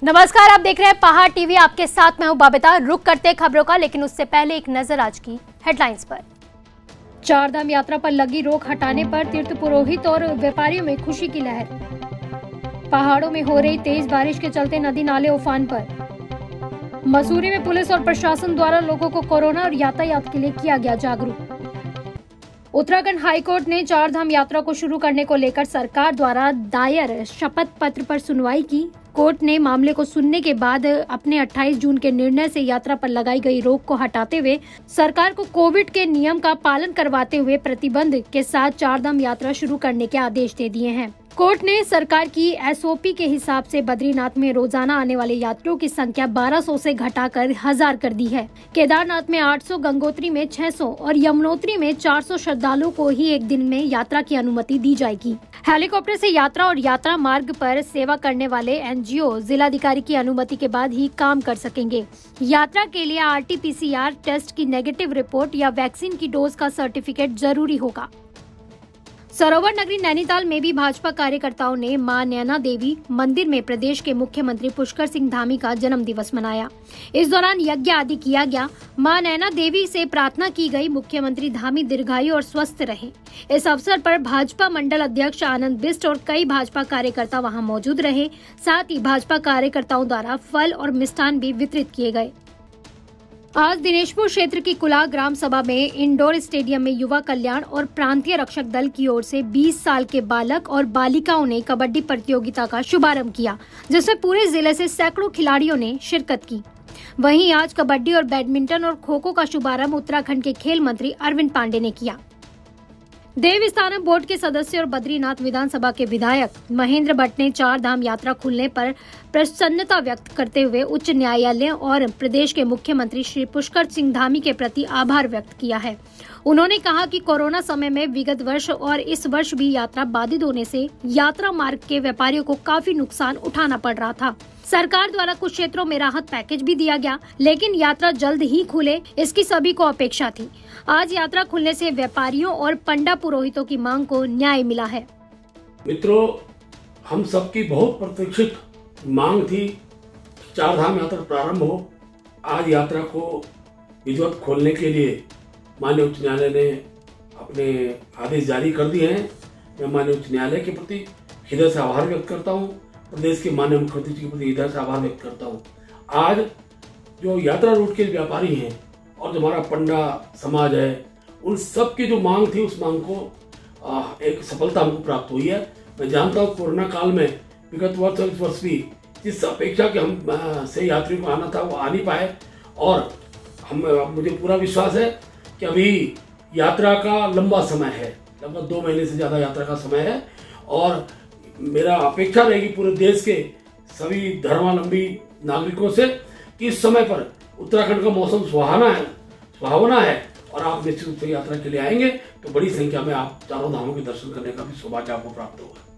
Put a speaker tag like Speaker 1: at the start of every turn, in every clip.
Speaker 1: नमस्कार, आप देख रहे हैं पहाड़ टीवी। आपके साथ मैं हूं बबीता। रुक करते खबरों का, लेकिन उससे पहले एक नजर आज की हेडलाइंस पर। चारधाम यात्रा पर लगी रोक हटाने पर तीर्थ पुरोहित और व्यापारियों में खुशी की लहर। पहाड़ों में हो रही तेज बारिश के चलते नदी नाले उफान पर। मसूरी में पुलिस और प्रशासन द्वारा लोगों को कोरोना और यातायात के लिए किया गया जागरूक। उत्तराखंड हाईकोर्ट ने चारधाम यात्रा को शुरू करने को लेकर सरकार द्वारा दायर शपथ पत्र पर सुनवाई की। कोर्ट ने मामले को सुनने के बाद अपने 28 जून के निर्णय से यात्रा पर लगाई गई रोक को हटाते हुए सरकार को कोविड के नियम का पालन करवाते हुए प्रतिबंध के साथ चारधाम यात्रा शुरू करने के आदेश दे दिए हैं। कोर्ट ने सरकार की एसओपी के हिसाब से बद्रीनाथ में रोजाना आने वाले यात्रियों की संख्या 1200 से घटाकर 1000 कर दी है। केदारनाथ में 800, गंगोत्री में 600 और यमुनोत्री में 400 श्रद्धालुओं को ही एक दिन में यात्रा की अनुमति दी जाएगी। हेलीकॉप्टर से यात्रा और यात्रा मार्ग पर सेवा करने वाले एनजीओ जिलाधिकारी की अनुमति के बाद ही काम कर सकेंगे। यात्रा के लिए RT-PCR टेस्ट की नेगेटिव रिपोर्ट या वैक्सीन की डोज का सर्टिफिकेट जरूरी होगा। सरोवर नगरी नैनीताल में भी भाजपा कार्यकर्ताओं ने मां नैना देवी मंदिर में प्रदेश के मुख्यमंत्री पुष्कर सिंह धामी का जन्म दिवस मनाया। इस दौरान यज्ञ आदि किया गया। मां नैना देवी से प्रार्थना की गई, मुख्यमंत्री धामी दीर्घायु और स्वस्थ रहे। इस अवसर पर भाजपा मंडल अध्यक्ष आनंद बिष्ट और कई भाजपा कार्यकर्ता वहां मौजूद रहे। साथ ही भाजपा कार्यकर्ताओं द्वारा फल और मिष्ठान भी वितरित किए गए। आज दिनेशपुर क्षेत्र की कुला ग्राम सभा में इंडोर स्टेडियम में युवा कल्याण और प्रांतीय रक्षक दल की ओर से 20 साल के बालक और बालिकाओं ने कबड्डी प्रतियोगिता का शुभारंभ किया, जिसमें पूरे जिले से सैकड़ों खिलाड़ियों ने शिरकत की। वहीं आज कबड्डी और बैडमिंटन और खो खो का शुभारंभ उत्तराखंड के खेल मंत्री अरविंद पांडे ने किया। देवस्थानम बोर्ड के सदस्य और बद्रीनाथ विधानसभा के विधायक महेंद्र भट्ट ने चारधाम यात्रा खुलने पर प्रसन्नता व्यक्त करते हुए उच्च न्यायालय और प्रदेश के मुख्यमंत्री श्री पुष्कर सिंह धामी के प्रति आभार व्यक्त किया है। उन्होंने कहा कि कोरोना समय में विगत वर्ष और इस वर्ष भी यात्रा बाधित होने से यात्रा मार्ग के व्यापारियों को काफी नुकसान उठाना पड़ रहा था। सरकार द्वारा कुछ क्षेत्रों में राहत पैकेज भी दिया गया, लेकिन यात्रा जल्द ही खुले, इसकी सभी को अपेक्षा थी। आज यात्रा खुलने से व्यापारियों और पंडा पुरोहितों की मांग को न्याय मिला है।
Speaker 2: मित्रों, हम सबकी बहुत प्रतीक्षित मांग थी चारधाम यात्रा प्रारंभ हो। आज यात्रा को विधिवत खोलने के लिए माननीय उच्च न्यायालय ने अपने आदेश जारी कर दिए हैं। मैं माननीय उच्च न्यायालय के प्रति हृदय से आभार व्यक्त करता हूँ। प्रदेश के माननीय मुख्यमंत्री जी के प्रति हृदय से आभार व्यक्त करता हूँ। आज जो यात्रा रूट के व्यापारी हैं और जो हमारा पंडा समाज है, उन सब की जो मांग थी, उस मांग को एक सफलता हमको प्राप्त हुई है। मैं जानता हूँ कोरोना काल में विगत वर्ष और इस वर्ष भी जिस अपेक्षा के हम से यात्रियों को आना था वो आ नहीं पाए, और मुझे पूरा विश्वास है कि अभी यात्रा का लंबा समय है, लगभग 2 महीने से ज़्यादा यात्रा का समय है। और मेरा अपेक्षा रहेगी पूरे देश के सभी धर्मावलंबी नागरिकों से कि इस समय पर उत्तराखंड का मौसम सुहावना है और आप निश्चित रूप से यात्रा के लिए आएंगे तो बड़ी संख्या में आप चारों धामों के दर्शन करने का भी सौभाग्य आपको प्राप्त होगा।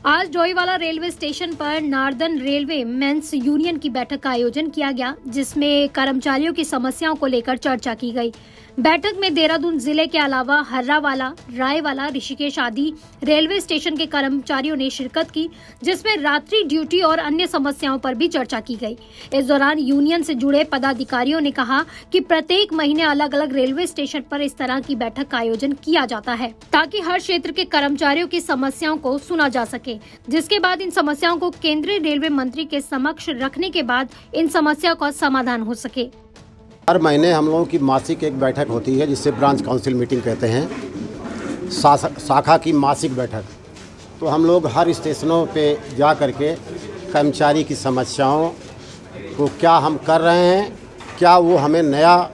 Speaker 1: आज डोईवाला रेलवे स्टेशन पर नार्दर्न रेलवे मेंस यूनियन की बैठक का आयोजन किया गया, जिसमें कर्मचारियों की समस्याओं को लेकर चर्चा की गई। बैठक में देहरादून जिले के अलावा हर्रावाला, रायवाला, ऋषिकेश आदि रेलवे स्टेशन के कर्मचारियों ने शिरकत की, जिसमें रात्रि ड्यूटी और अन्य समस्याओं पर भी चर्चा की गई। इस दौरान यूनियन से जुड़े पदाधिकारियों ने कहा कि प्रत्येक महीने अलग अलग रेलवे स्टेशन पर इस तरह की बैठक का आयोजन किया जाता है, ताकि हर क्षेत्र के कर्मचारियों की समस्याओं को सुना जा सके, जिसके बाद इन समस्याओं को केंद्रीय रेलवे मंत्री के समक्ष रखने के बाद इन समस्याओं का समाधान हो सके।
Speaker 3: हर महीने हम लोगों की मासिक एक बैठक होती है, जिसे ब्रांच काउंसिल मीटिंग कहते हैं, शाखा की मासिक बैठक। तो हम लोग हर स्टेशनों पे जा कर के कर्मचारी की समस्याओं को क्या हम कर रहे हैं, क्या वो हमें नया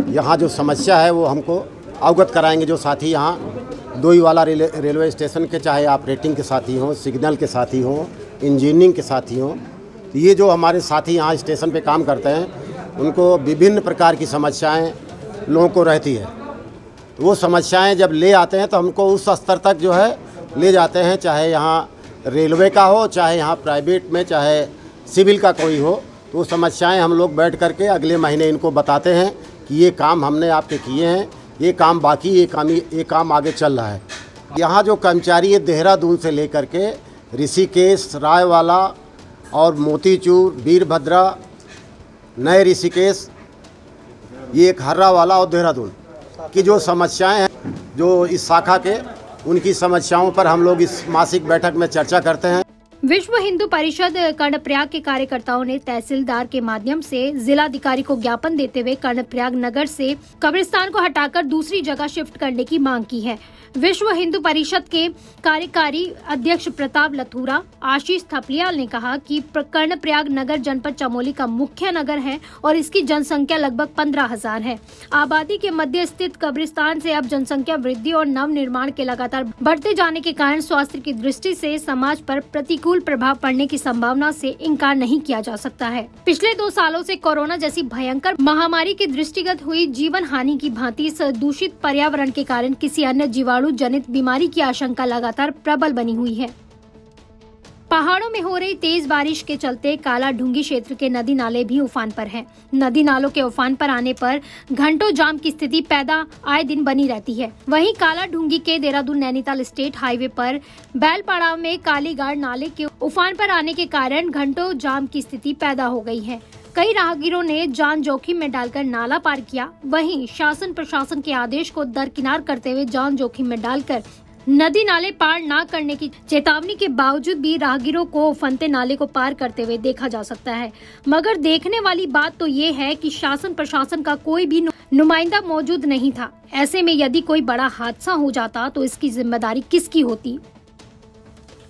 Speaker 3: यहाँ जो समस्या है वो हमको अवगत कराएंगे। जो साथी यहाँ डोईवाला रेलवे स्टेशन के, चाहे ऑपरेटिंग के साथी हों, सिग्नल के साथी हों, इंजीनियरिंग के साथी हों, ये जो हमारे साथी यहाँ स्टेशन पे काम करते हैं, उनको विभिन्न प्रकार की समस्याएं लोगों को रहती है। वो समस्याएं जब ले आते हैं तो हमको उस स्तर तक जो है ले जाते हैं, चाहे यहाँ रेलवे का हो, चाहे यहाँ प्राइवेट में, चाहे सिविल का कोई हो। तो वो समस्याएं हम लोग बैठ करके अगले महीने इनको बताते हैं कि ये काम हमने आपके किए हैं, ये काम बाकी, ये काम आगे चल रहा है। यहाँ जो कर्मचारी है देहरादून से लेकर के ऋषिकेश, रायवाला और मोतीचूर, वीरभद्रा, नए ऋषिकेश, ये एक हर्रावाला और देहरादून की जो समस्याएं हैं, जो इस शाखा के, उनकी समस्याओं पर हम लोग इस मासिक बैठक में चर्चा करते हैं।
Speaker 1: विश्व हिंदू परिषद कर्णप्रयाग के कार्यकर्ताओं ने तहसीलदार के माध्यम से जिलाधिकारी को ज्ञापन देते हुए कर्णप्रयाग नगर से कब्रिस्तान को हटाकर दूसरी जगह शिफ्ट करने की मांग की है। विश्व हिंदू परिषद के कार्यकारी अध्यक्ष प्रताप लथूरा, आशीष थपलियाल ने कहा कि कर्णप्रयाग नगर जनपद चमोली का मुख्य नगर है और इसकी जनसंख्या लगभग 15,000 है। आबादी के मध्य स्थित कब्रिस्तान से अब जनसंख्या वृद्धि और नव निर्माण के लगातार बढ़ते जाने के कारण स्वास्थ्य की दृष्टि से समाज पर प्रतिकूल प्रभाव पड़ने की संभावना से इनकार नहीं किया जा सकता है। पिछले 2 सालों से कोरोना जैसी भयंकर महामारी के दृष्टिगत हुई जीवन हानि की भांति इस दूषित पर्यावरण के कारण किसी अन्य जीवाणु जनित बीमारी की आशंका लगातार प्रबल बनी हुई है। पहाड़ों में हो रही तेज बारिश के चलते काला ढूंगी क्षेत्र के नदी नाले भी उफान पर हैं। नदी नालों के उफान पर आने पर घंटों जाम की स्थिति पैदा आए दिन बनी रहती है। वहीं काला ढूंगी के देहरादून नैनीताल स्टेट हाईवे पर बैलपाड़ा में कालीगाड़ नाले के उफान पर आने के कारण घंटों जाम की स्थिति पैदा हो गई है। कई राहगीरों ने जान जोखिम में डालकर नाला पार किया। वहीं शासन प्रशासन के आदेश को दरकिनार करते हुए जान जोखिम में डालकर नदी नाले पार न करने की चेतावनी के बावजूद भी राहगीरों को उफनते नाले को पार करते हुए देखा जा सकता है। मगर देखने वाली बात तो ये है कि शासन प्रशासन का कोई भी नुमाइंदा मौजूद नहीं था। ऐसे में यदि कोई बड़ा हादसा हो जाता तो इसकी जिम्मेदारी किसकी होती।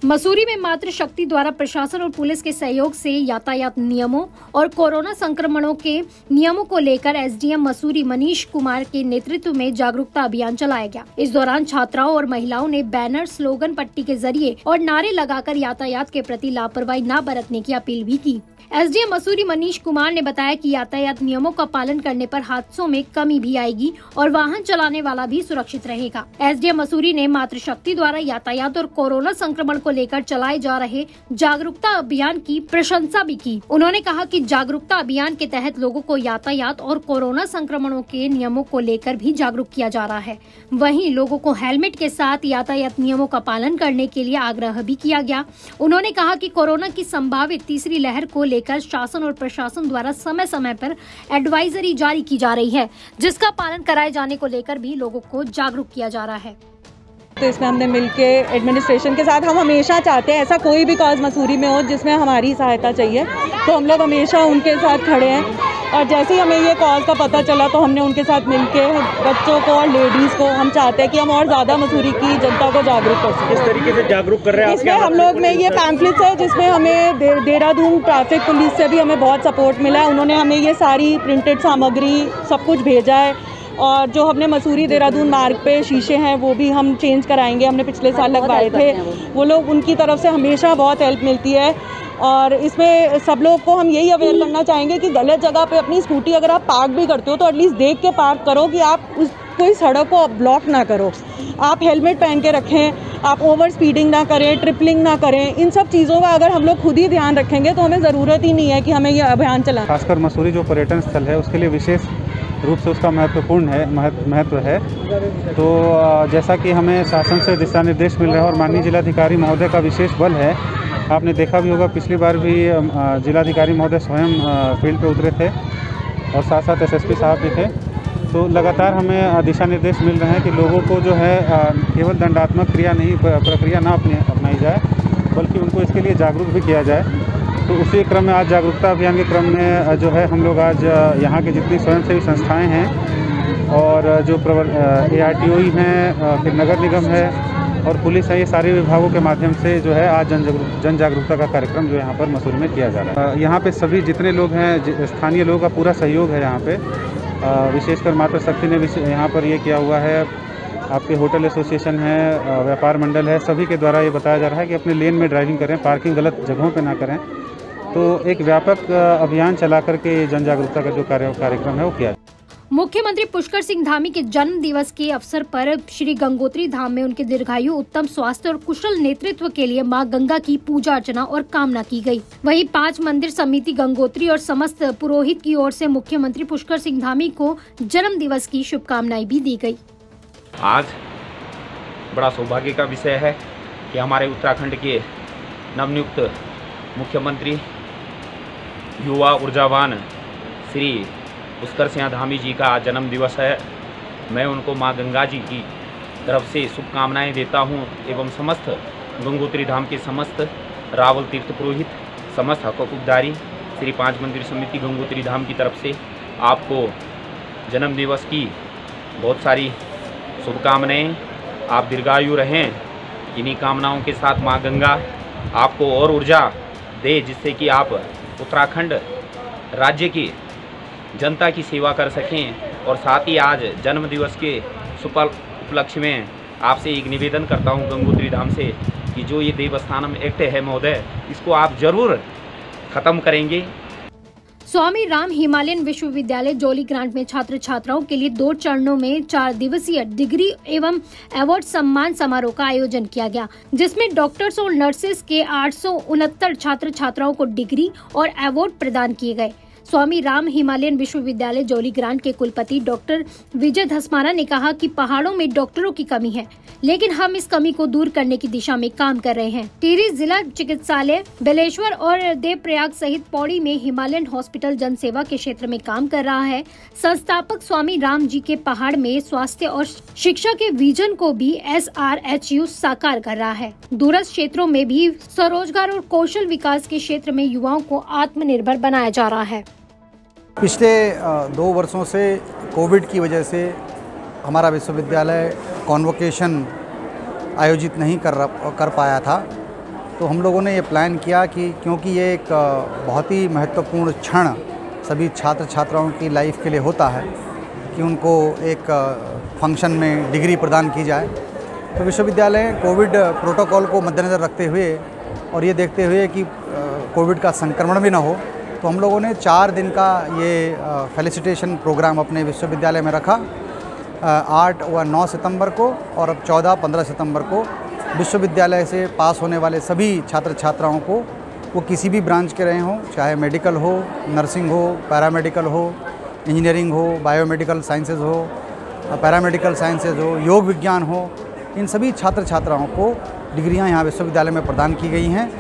Speaker 1: मसूरी में मातृ शक्ति द्वारा प्रशासन और पुलिस के सहयोग से यातायात नियमों और कोरोना संक्रमणों के नियमों को लेकर एसडीएम मसूरी मनीष कुमार के नेतृत्व में जागरूकता अभियान चलाया गया। इस दौरान छात्राओं और महिलाओं ने बैनर, स्लोगन पट्टी के जरिए और नारे लगाकर यातायात के प्रति लापरवाही न बरतने की अपील भी की। एसडीएम मसूरी मनीष कुमार ने बताया कि यातायात नियमों का पालन करने पर हादसों में कमी भी आएगी और वाहन चलाने वाला भी सुरक्षित रहेगा। एसडीएम मसूरी ने मातृशक्ति द्वारा यातायात और कोरोना संक्रमण को लेकर चलाए जा रहे जागरूकता अभियान की प्रशंसा भी की। उन्होंने कहा कि जागरूकता अभियान के तहत लोगों को यातायात और कोरोना संक्रमणों के नियमों को लेकर भी जागरूक किया जा रहा है। वहीं लोगों को हेलमेट के साथ यातायात नियमों का पालन करने के लिए आग्रह भी किया गया। उन्होंने कहा कि कोरोना की संभावित तीसरी लहर को लेकर शासन और प्रशासन द्वारा समय समय पर एडवाइजरी जारी की जा रही है, जिसका पालन कराए जाने को लेकर भी लोगों को जागरूक किया जा रहा है।
Speaker 4: तो इसमें हमने मिलके एडमिनिस्ट्रेशन के साथ, हम हमेशा चाहते हैं ऐसा कोई भी कॉज मसूरी में हो जिसमें हमारी सहायता चाहिए, तो हम लोग हमेशा उनके साथ खड़े हैं। और जैसे ही हमें ये कॉज का पता चला तो हमने उनके साथ मिलके बच्चों को और लेडीज़ को, हम चाहते हैं कि हम और ज़्यादा मसूरी की जनता को जागरूक कर सकें।
Speaker 5: किस तरीके से जागरूक कर रहे हैं?
Speaker 4: इसमें हम लोग में ये पैम्फलेट्स है जिसमें हमें देहरादून ट्रैफिक पुलिस से भी हमें बहुत सपोर्ट मिला है। उन्होंने हमें ये सारी प्रिंटेड सामग्री सब कुछ भेजा है। और जो हमने मसूरी देहरादून मार्ग पे शीशे हैं वो भी हम चेंज कराएंगे, हमने पिछले साल लगवाए थे। वो लोग, उनकी तरफ से हमेशा बहुत हेल्प मिलती है। और इसमें सब लोग को हम यही अवेयर करना चाहेंगे कि गलत जगह पे अपनी स्कूटी अगर आप पार्क भी करते हो तो एटलीस्ट देख के पार्क करो, कि आप उस कोई सड़क को ब्लॉक ना करो। आप हेलमेट पहन के रखें, आप ओवर स्पीडिंग ना करें, ट्रिपलिंग ना करें। इन सब चीज़ों का अगर हम लोग खुद ही ध्यान रखेंगे तो हमें ज़रूरत ही नहीं है कि हमें ये अभियान चलाएं।
Speaker 5: खासकर मसूरी जो पर्यटन स्थल है उसके लिए विशेष रूप से उसका महत्व है। तो जैसा कि हमें शासन से दिशा निर्देश मिल रहा है और माननीय जिलाधिकारी महोदय का विशेष बल है। आपने देखा भी होगा, पिछली बार भी जिलाधिकारी महोदय स्वयं फील्ड पे उतरे थे और साथ साथ एसएसपी साहब भी थे। तो लगातार हमें दिशा निर्देश मिल रहे हैं कि लोगों को जो है केवल दंडात्मक प्रक्रिया ना अपनाई जाए, बल्कि उनको इसके लिए जागरूक भी किया जाए। तो उसी क्रम में आज जागरूकता अभियान के क्रम में जो है हम लोग आज यहाँ के जितनी स्वयंसेवी संस्थाएं हैं और जो ARTO हैं, फिर नगर निगम है और पुलिस है, ये सारे विभागों के माध्यम से जो है आज जन जागरूकता का कार्यक्रम जो यहाँ पर मसूरी में किया जा रहा है। यहाँ पे सभी जितने लोग हैं, स्थानीय लोगों का पूरा सहयोग है यहाँ पे। विशेषकर मातृशक्ति ने भी यहाँ पर ये किया हुआ है। आपके होटल एसोसिएशन है, व्यापार मंडल है, सभी के द्वारा ये बताया जा रहा है कि अपने लेन में ड्राइविंग करें, पार्किंग गलत जगहों पे ना करें। तो एक व्यापक अभियान चला करके जन जागरूकता का जो कार्यक्रम है वो किया।
Speaker 1: मुख्यमंत्री पुष्कर सिंह धामी के जन्म दिवस के अवसर पर श्री गंगोत्री धाम में उनके दीर्घायु, उत्तम स्वास्थ्य और कुशल नेतृत्व के लिए मां गंगा की पूजा अर्चना और कामना की गई। वहीं 5 मंदिर समिति गंगोत्री और समस्त पुरोहित की ओर से मुख्यमंत्री पुष्कर सिंह धामी को जन्म दिवस की शुभकामनाएं भी दी गई।
Speaker 6: आज बड़ा सौभाग्य का विषय है कि हमारे उत्तराखंड के नवनियुक्त मुख्यमंत्री युवा ऊर्जावान श्री पुष्कर सिंह धामी जी का जन्म दिवस है। मैं उनको मां गंगा जी की तरफ से शुभकामनाएं देता हूं एवं समस्त गंगोत्री धाम के समस्त रावल तीर्थ पुरोहित, समस्त हकूकदारी श्री 5 मंदिर समिति गंगोत्री धाम की तरफ से आपको जन्म दिवस की बहुत सारी शुभकामनाएं। आप दीर्घायु रहें, इन्हीं कामनाओं के साथ मां गंगा आपको और ऊर्जा दे, जिससे कि आप उत्तराखंड राज्य की जनता की सेवा कर सकें। और साथ ही आज जन्म दिवस के उपलक्ष्य में आपसे एक निवेदन करता हूं गंगोत्री धाम से कि जो ये देवस्थानम एक्ट है महोदय, इसको आप जरूर ख़त्म करेंगे।
Speaker 1: स्वामी राम हिमालयन विश्वविद्यालय जोली ग्रांट में छात्र छात्राओं के लिए 2 चरणों में 4 दिवसीय डिग्री एवं अवार्ड सम्मान समारोह का आयोजन किया गया, जिसमें डॉक्टर्स और नर्सेस के 869 छात्र छात्राओं को डिग्री और अवार्ड प्रदान किए गए। स्वामी राम हिमालयन विश्वविद्यालय जोली ग्रांट के कुलपति डॉक्टर विजय धस्माना ने कहा कि पहाड़ों में डॉक्टरों की कमी है, लेकिन हम इस कमी को दूर करने की दिशा में काम कर रहे हैं। टिहरी जिला चिकित्सालय बेलेश्वर और देवप्रयाग सहित पौड़ी में हिमालयन हॉस्पिटल जनसेवा के क्षेत्र में काम कर रहा है। संस्थापक स्वामी राम जी के पहाड़ में स्वास्थ्य और शिक्षा के विजन को भी SRHU साकार कर रहा है। दूरस्थ क्षेत्रों में भी स्वरोजगार और कौशल विकास के क्षेत्र में युवाओं को आत्मनिर्भर बनाया जा रहा है।
Speaker 7: पिछले 2 वर्षों से कोविड की वजह से हमारा विश्वविद्यालय कॉन्वोकेशन आयोजित नहीं कर पाया था, तो हम लोगों ने ये प्लान किया कि क्योंकि ये एक बहुत ही महत्वपूर्ण क्षण सभी छात्र छात्राओं की लाइफ के लिए होता है कि उनको एक फंक्शन में डिग्री प्रदान की जाए, तो विश्वविद्यालय कोविड प्रोटोकॉल को मद्देनज़र रखते हुए और ये देखते हुए कि कोविड का संक्रमण भी ना हो, तो हम लोगों ने 4 दिन का ये फेलिसिटेशन प्रोग्राम अपने विश्वविद्यालय में रखा। 8 व 9 सितंबर को और अब 14-15 सितंबर को विश्वविद्यालय से पास होने वाले सभी छात्र छात्राओं को, वो किसी भी ब्रांच के रहे हों, चाहे मेडिकल हो, नर्सिंग हो, पैरामेडिकल हो, इंजीनियरिंग हो, बायोमेडिकल साइंसेज हो, पैरामेडिकल साइंसेज हो, योग विज्ञान हो, इन सभी छात्र छात्राओं को डिग्रियां यहाँ विश्वविद्यालय में प्रदान की गई हैं।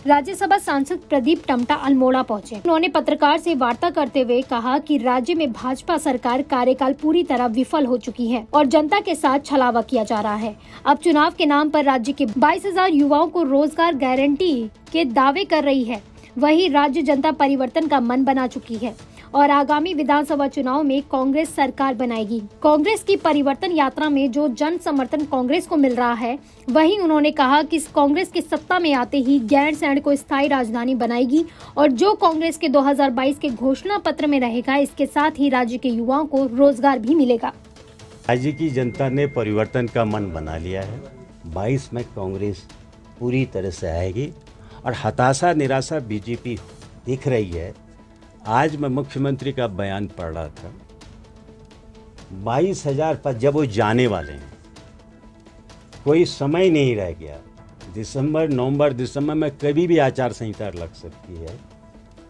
Speaker 1: राज्यसभा सांसद प्रदीप टमटा अल्मोड़ा पहुंचे। उन्होंने पत्रकार से वार्ता करते हुए कहा कि राज्य में भाजपा सरकार कार्यकाल पूरी तरह विफल हो चुकी है और जनता के साथ छलावा किया जा रहा है। अब चुनाव के नाम पर राज्य के 22,000 युवाओं को रोजगार गारंटी के दावे कर रही है। वहीं राज्य जनता परिवर्तन का मन बना चुकी है और आगामी विधानसभा चुनाव में कांग्रेस सरकार बनाएगी। कांग्रेस की परिवर्तन यात्रा में जो जन समर्थन कांग्रेस को मिल रहा है, वहीं उन्होंने कहा कि कांग्रेस की सत्ता में आते ही गैरसैंण को स्थायी राजधानी बनाएगी और जो कांग्रेस के 2022 के घोषणा पत्र में रहेगा, इसके साथ ही राज्य के युवाओं को रोजगार भी मिलेगा।
Speaker 8: राज्य की जनता ने परिवर्तन का मन बना लिया है। 22 में कांग्रेस पूरी तरह से आएगी और हताशा निराशा बीजेपी दिख रही है। आज मैं मुख्यमंत्री का बयान पढ़ रहा था, 22,000 पर जब वो जाने वाले हैं, कोई समय नहीं रह गया। नवंबर दिसंबर में कभी भी आचार संहिता लग सकती है।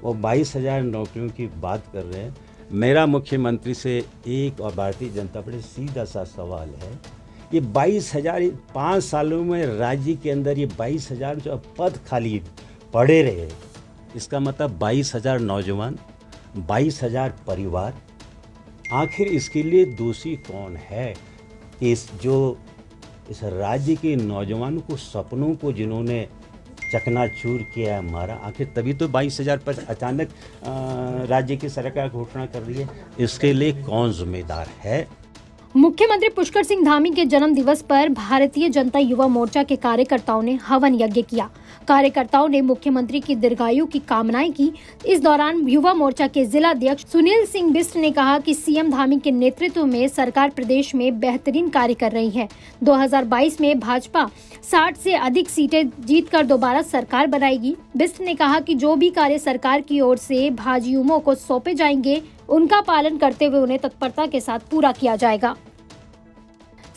Speaker 8: वो 22,000 नौकरियों की बात कर रहे हैं। मेरा मुख्यमंत्री से एक और भारतीय जनता पार्टी सीधा सा सवाल है, ये 22,000 5 सालों में राज्य के अंदर ये 22,000 जो पद खाली पड़े रहे, इसका मतलब 22,000 नौजवान, 22,000 परिवार। आखिर इसके लिए दोषी कौन है? इस राज्य के नौजवानों को, सपनों को जिन्होंने चकनाचूर किया है हमारा, आखिर तभी तो 22,000 पर अचानक राज्य की सरकार घोषणा कर रही है। इसके लिए कौन जिम्मेदार है?
Speaker 1: मुख्यमंत्री पुष्कर सिंह धामी के जन्म दिवस पर भारतीय जनता युवा मोर्चा के कार्यकर्ताओं ने हवन यज्ञ किया। कार्यकर्ताओं ने मुख्यमंत्री की दीर्घायु की कामनाएं की। इस दौरान युवा मोर्चा के जिला अध्यक्ष सुनील सिंह बिष्ट ने कहा कि सीएम धामी के नेतृत्व में सरकार प्रदेश में बेहतरीन कार्य कर रही है। 2022 में भाजपा 60 से अधिक सीटें जीतकर दोबारा सरकार बनाएगी। बिष्ट ने कहा कि जो भी कार्य सरकार की ओर से भाजयुमों को सौंपे जाएंगे, उनका पालन करते हुए उन्हें तत्परता के साथ पूरा किया जाएगा।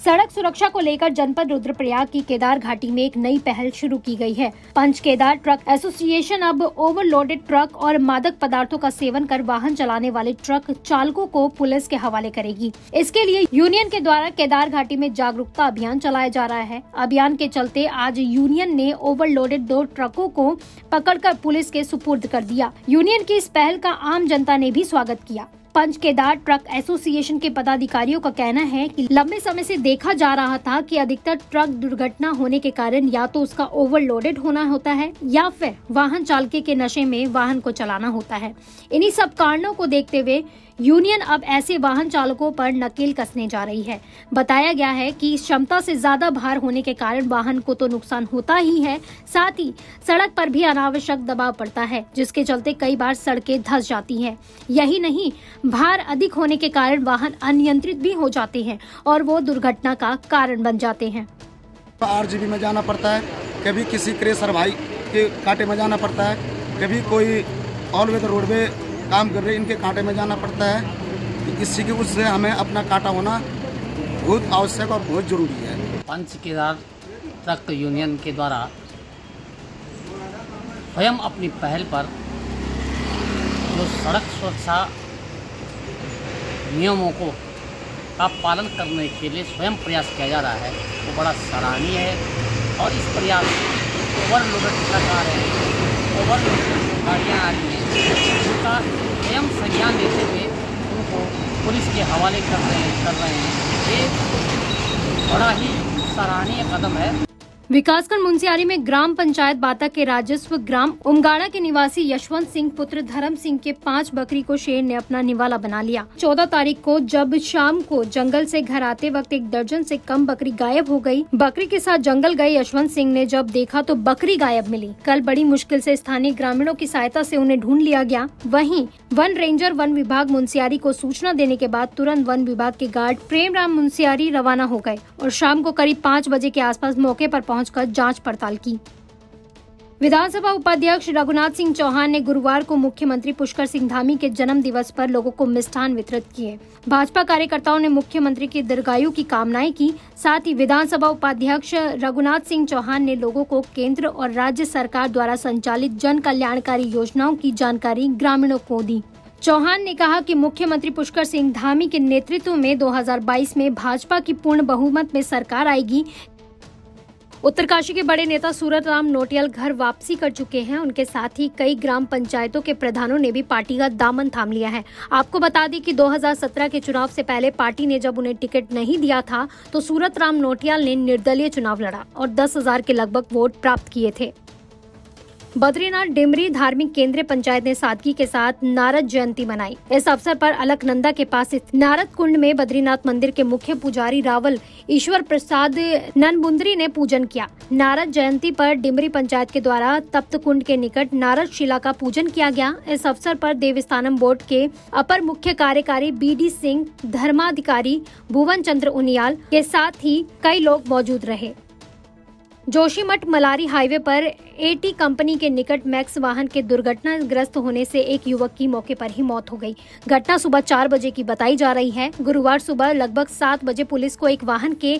Speaker 1: सड़क सुरक्षा को लेकर जनपद रुद्रप्रयाग की केदार घाटी में एक नई पहल शुरू की गई है। पंच केदार ट्रक एसोसिएशन अब ओवरलोडेड ट्रक और मादक पदार्थों का सेवन कर वाहन चलाने वाले ट्रक चालकों को पुलिस के हवाले करेगी। इसके लिए यूनियन के द्वारा केदार घाटी में जागरूकता अभियान चलाया जा रहा है। अभियान के चलते आज यूनियन ने ओवरलोडेड 2 ट्रकों को पकड़कर पुलिस के सुपुर्द कर दिया। यूनियन की इस पहल का आम जनता ने भी स्वागत किया। पंच केदार ट्रक एसोसिएशन के पदाधिकारियों का कहना है कि लंबे समय से देखा जा रहा था कि अधिकतर ट्रक दुर्घटना होने के कारण या तो उसका ओवरलोडेड होना होता है या फिर वाहन चालक के नशे में वाहन को चलाना होता है। इन्हीं सब कारणों को देखते हुए यूनियन अब ऐसे वाहन चालकों पर नकेल कसने जा रही है। बताया गया है कि क्षमता से ज्यादा भार होने के कारण वाहन को तो नुकसान होता ही है, साथ ही सड़क पर भी अनावश्यक दबाव पड़ता है, जिसके चलते कई बार सड़कें धंस जाती हैं। यही नहीं, भार अधिक होने के कारण वाहन अनियंत्रित भी हो जाते हैं और वो दुर्घटना का कारण बन जाते हैं।
Speaker 9: RGB में जाना पड़ता है, कभी किसी क्रेशर भाई के कांटे में जाना पड़ता है, कभी कोई ऑल वेदर रोड पे काम कर रहे इनके कांटे में जाना पड़ता है। किसी के उससे हमें अपना कांटा होना बहुत आवश्यक और बहुत जरूरी है।
Speaker 10: पंच केदार ट्रक यूनियन के द्वारा स्वयं अपनी पहल पर जो सड़क सुरक्षा नियमों का पालन करने के लिए स्वयं प्रयास किया जा रहा है, वो बड़ा सराहनीय है। और इस प्रयास ओवरलोडेड ट्रक आ रहे हैं, ओवरलोडेड गाड़ियाँ आ रही हैं, उनका स्वयं संज्ञान लेते हुए उनको पुलिस के हवाले कर रहे हैं। ये बड़ा ही सराहनीय कदम है।
Speaker 1: विकासखंड मुंसियारी में ग्राम पंचायत बाता के राजस्व ग्राम उमगाड़ा के निवासी यशवंत सिंह पुत्र धर्म सिंह के 5 बकरी को शेर ने अपना निवाला बना लिया। 14 तारीख को जब शाम को जंगल से घर आते वक्त 1 दर्जन से कम बकरी गायब हो गई। बकरी के साथ जंगल गए यशवंत सिंह ने जब देखा तो बकरी गायब मिली। कल बड़ी मुश्किल से स्थानीय ग्रामीणों की सहायता से उन्हें ढूंढ लिया गया। वहीं वन रेंजर वन विभाग मुंसियारी को सूचना देने के बाद तुरंत वन विभाग के गार्ड प्रेमराम मुंसियारी रवाना हो गए और शाम को करीब 5 बजे के आसपास मौके पर पहुंचकर जांच पड़ताल की। विधानसभा उपाध्यक्ष रघुनाथ सिंह चौहान ने गुरुवार को मुख्यमंत्री पुष्कर सिंह धामी के जन्म दिवस पर लोगों को मिष्ठान वितरित किए। भाजपा कार्यकर्ताओं ने मुख्यमंत्री की दीर्घायु की कामनाएं की। साथ ही विधानसभा उपाध्यक्ष रघुनाथ सिंह चौहान ने लोगों को केंद्र और राज्य सरकार द्वारा संचालित जन कल्याणकारी योजनाओं की जानकारी ग्रामीणों को दी। चौहान ने कहा कि मुख्यमंत्री पुष्कर सिंह धामी के नेतृत्व में 2022 में भाजपा की पूर्ण बहुमत में सरकार आएगी। उत्तरकाशी के बड़े नेता सूरतराम नोटियाल घर वापसी कर चुके हैं। उनके साथ ही कई ग्राम पंचायतों के प्रधानों ने भी पार्टी का दामन थाम लिया है। आपको बता दें कि 2017 के चुनाव से पहले पार्टी ने जब उन्हें टिकट नहीं दिया था तो सूरतराम नोटियाल ने निर्दलीय चुनाव लड़ा और 10,000 के लगभग वोट प्राप्त किए थे। बद्रीनाथ डिमरी धार्मिक केंद्रीय पंचायत ने सादगी के साथ नारद जयंती मनाई। इस अवसर पर अलकनंदा के पास स्थित नारद कुंड में बद्रीनाथ मंदिर के मुख्य पुजारी रावल ईश्वर प्रसाद ननबुंदरी ने पूजन किया। नारद जयंती पर डिमरी पंचायत के द्वारा तप्त कुंड के निकट नारद शिला का पूजन किया गया। इस अवसर पर देवस्थानम बोर्ड के अपर मुख्य कार्यकारी BD सिंह, धर्माधिकारी भुवन चंद्र उनियाल के साथ ही कई लोग मौजूद रहे। जोशीमठ मलारी हाईवे पर AT कंपनी के निकट मैक्स वाहन के दुर्घटनाग्रस्त होने से एक युवक की मौके पर ही मौत हो गई। घटना सुबह 4 बजे की बताई जा रही है। गुरुवार सुबह लगभग 7 बजे पुलिस को एक वाहन के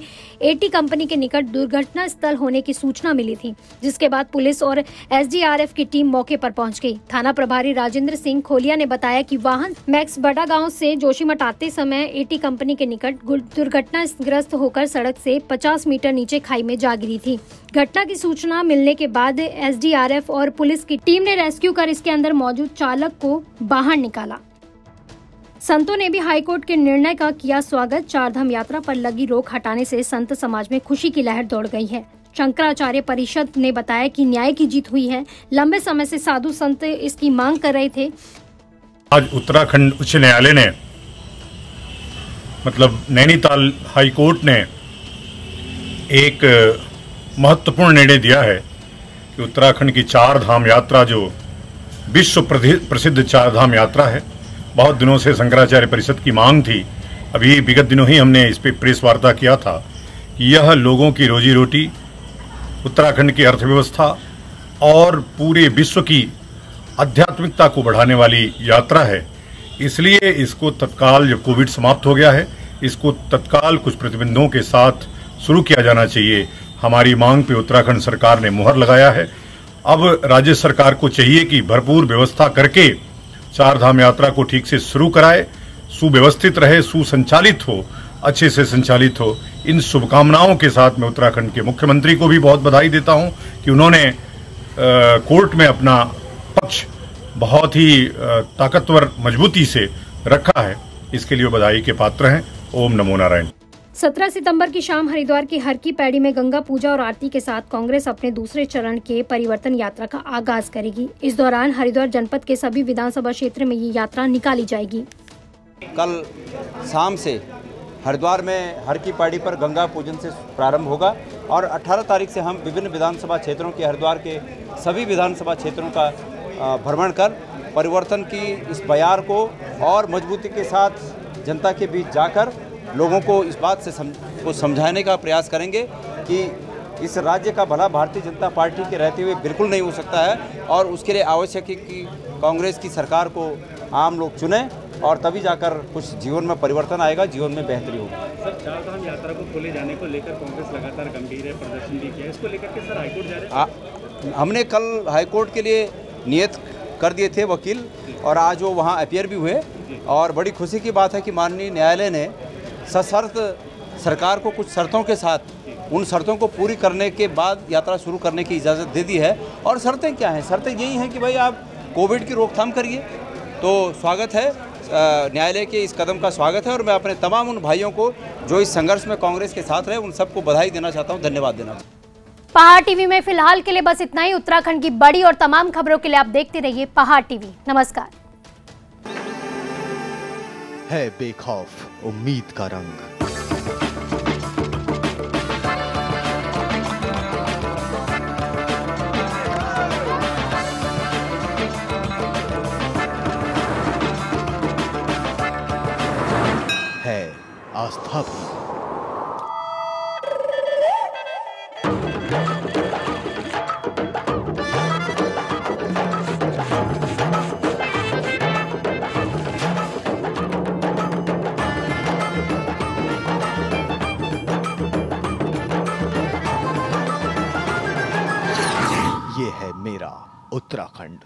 Speaker 1: AT कंपनी के निकट दुर्घटना स्थल होने की सूचना मिली थी, जिसके बाद पुलिस और SDRF की टीम मौके पर पहुंच गई। थाना प्रभारी राजेंद्र सिंह खोलिया ने बताया कि वाहन मैक्स बड़ा गाँव से जोशीमठ आते समय AT कंपनी के निकट दुर्घटनाग्रस्त होकर सड़क से 50 मीटर नीचे खाई में जा गिरी थी। घटना की सूचना मिलने के बाद SDRF और पुलिस की टीम ने रेस्क्यू कर इसके अंदर मौजूद चालक को बाहर निकाला। संतों ने भी हाईकोर्ट के निर्णय का किया स्वागत। चारधाम यात्रा पर लगी रोक हटाने से संत समाज में खुशी की लहर दौड़ गई है। शंकराचार्य परिषद ने बताया कि न्याय की जीत हुई है। लंबे समय से साधु संत इसकी मांग कर रहे थे।
Speaker 11: आज उत्तराखंड उच्च न्यायालय ने नैनीताल हाईकोर्ट ने एक महत्वपूर्ण निर्णय दिया है कि उत्तराखंड की 4 धाम यात्रा, जो विश्व प्रसिद्ध 4 धाम यात्रा है, बहुत दिनों से शंकराचार्य परिषद की मांग थी। अभी विगत दिनों ही हमने इस पे प्रेस वार्ता किया था कि यह लोगों की रोजी रोटी, उत्तराखंड की अर्थव्यवस्था और पूरे विश्व की आध्यात्मिकता को बढ़ाने वाली यात्रा है। इसलिए इसको तत्काल, जब कोविड समाप्त हो गया है, इसको तत्काल कुछ प्रतिबंधों के साथ शुरू किया जाना चाहिए। हमारी मांग पे उत्तराखंड सरकार ने मुहर लगाया है। अब राज्य सरकार को चाहिए कि भरपूर व्यवस्था करके चार धाम यात्रा को ठीक से शुरू कराए, सुव्यवस्थित रहे, सुसंचालित हो, अच्छे से संचालित हो। इन शुभकामनाओं के साथ मैं उत्तराखंड के मुख्यमंत्री को भी बहुत बधाई देता हूं कि उन्होंने कोर्ट में अपना पक्ष बहुत ही ताकतवर मजबूती से रखा है। इसके लिए बधाई के पात्र हैं। ओम नमो नारायण।
Speaker 1: 17 सितंबर की शाम हरिद्वार की हर की पैड़ी में गंगा पूजा और आरती के साथ कांग्रेस अपने दूसरे चरण के परिवर्तन यात्रा का आगाज करेगी। इस दौरान हरिद्वार जनपद के सभी विधानसभा क्षेत्र में ये यात्रा निकाली जाएगी।
Speaker 12: कल शाम से हरिद्वार में हर की पैड़ी पर गंगा पूजन से प्रारंभ होगा और 18 तारीख से हम विभिन्न विधानसभा क्षेत्रों के हरिद्वार के सभी विधानसभा क्षेत्रों का भ्रमण कर परिवर्तन की इस बयार को और मजबूती के साथ जनता के बीच जाकर लोगों को इस बात से समझाने का प्रयास करेंगे कि इस राज्य का भला भारतीय जनता पार्टी के रहते हुए बिल्कुल नहीं हो सकता है और उसके लिए आवश्यक है कि कांग्रेस की सरकार को आम लोग चुने और तभी जाकर कुछ जीवन में परिवर्तन आएगा, जीवन में बेहतरी होगी।
Speaker 5: सर, चारधाम यात्रा को खोले जाने को लेकर कांग्रेस लगातार गंभीर है, प्रदर्शन भी किया। इसको लेकर के सर हाईकोर्ट जा रहे हैं?
Speaker 12: हमने कल हाईकोर्ट के लिए नियत कर दिए थे वकील और आज वो वहाँ अपीयर भी हुए और बड़ी खुशी की बात है कि माननीय न्यायालय ने सशर्त सरकार को कुछ शर्तों के साथ उन शर्तों को पूरी करने के बाद यात्रा शुरू करने की इजाज़त दे दी है। और शर्तें क्या हैं? शर्तें यही हैं कि भाई आप कोविड की रोकथाम करिए। तो स्वागत है, न्यायालय के इस कदम का स्वागत है और मैं अपने तमाम उन भाइयों को जो इस संघर्ष में कांग्रेस के साथ रहे उन सबको बधाई देना चाहता हूं, धन्यवाद देना चाहता हूं।
Speaker 1: पहाड़ टीवी में फिलहाल के लिए बस इतना ही। उत्तराखंड की बड़ी और तमाम खबरों के लिए आप देखते रहिए पहाड़ टीवी। नमस्कार।
Speaker 13: है बेखौफ उम्मीद का रंग। है आस्था भी। ये है मेरा उत्तराखंड।